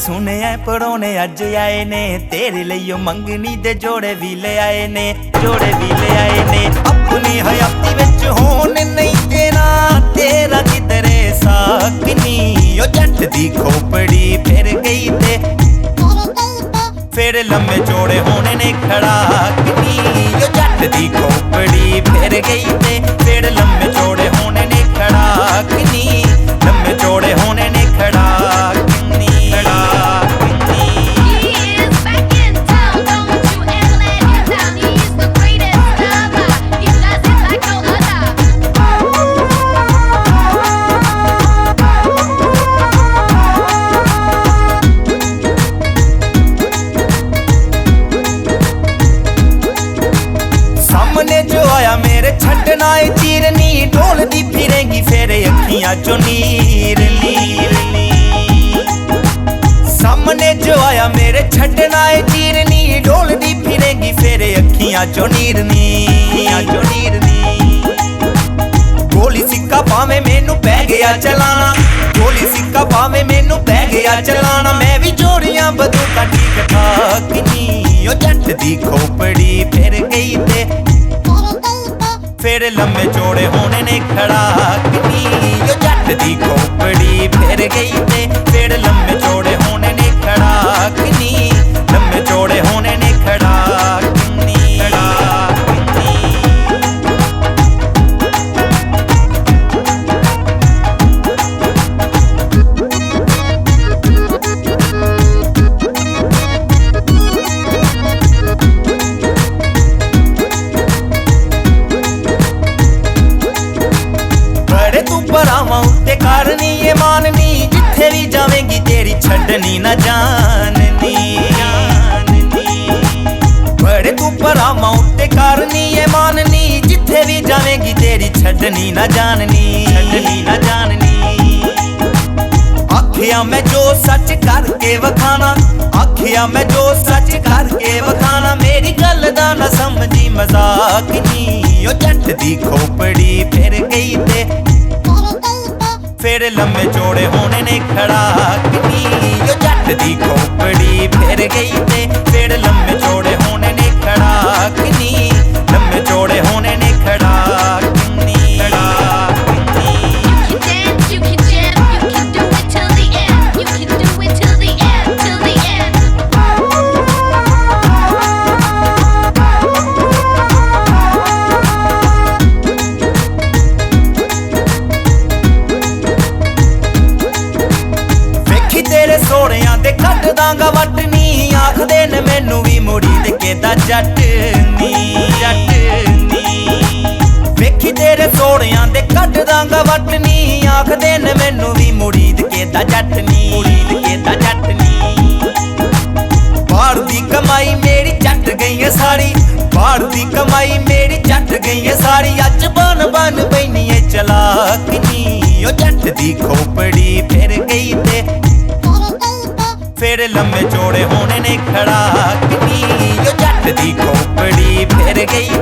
सुने पड़ोने अज आए ने तेरे लियो मंगनी दे जोड़े भी ले आए ने, जोड़े भी ले आए ने। अपनी हयाती विच होने नहीं देना तेरा किधरे साकनी। ओ जट दी खोपड़ी फिर गई ते फिर लम्बे चौड़े होने ने खड़ाकनी। ओ जट दी खोपड़ी फिर गई ते फिर लम्बे चौड़े होने ने खड़ाकनी। लम्बे चौड़े होने ने खड़ाकनी। सामने जो आया मेरे छटना चीरनी ढोलदी फिरेंगी फिर अखियां चो नीर ली। सामने जो आया मेरे छटना चीरनी ढोलदी फिरेंगी फिर अखियां चो नीरनी, चो नीरनी। गोली सिक्का पावे मैनू पै गया चलाना, गोली सिक्का पावे मैनू पै गया चलाना। मैं भी जोड़ियां बंदूकां ठीक ठाक नी। ओ जट दी खोपड़ी फिर गई ते फिर लम्बे चौड़े होने ने खड़ाकनी। ओ जट दी खोपड़ी फिर गई ते फिर लम्बे चौड़े होने ने खड़ाकनी। लम्बे चौड़े होने ने खड़ाकनी, खड़ाकनी। भरावां उत्ते करनी ये माननी जिथे भी जावेंगी तेरी छड्डनी ना जाननी, बड़े तू भरावां उत्ते करनी ये माननी जिथे भी जावेंगी तेरी छड्डनी ना जाननी, छड्डनी ना जाननी। आखिया मैं जो सच करके वखाना, आखिया मैं जो सच करके वखाना। मेरी गल दा ना समझी मजाक नी। ओ जट दी खोपड़ी फिर गई ते फिर लम्बे चौड़े होने ने खड़ाकनी। ओ जट दी खोपड़ी फिर गई ते फिर लम्बे चौड़े होने ने खड़ाकनी। लम्बे चौड़े होने ने खड़ाकनी, खड़ाकनी। You can dance, you can jam, you can do it till the end. You can do it till the end, till the end. तेरे सोहणियां दे कट दांगा वटनी आखदे ने मैनू भी मुड़ी ते केदा जट नी, जट नी। वेखी तेरे सोहणियां दे कट दांगा वटनी आखदे ने मैनू भी मुड़ी ते केदा जट नी, मुड़ी ते केदा जट नी। बाहर दी कमाई मेरी जट गई है सारी, बाहर दी कमाई मेरी जट गई है सारी। अज बन बन पैनी है चलाकनी। ओ जट दी खोपड़ी फिर गई ते फिर लम्बे चौड़े होने ने खड़ाकनी। ओ जट दी खोपड़ी फिर गई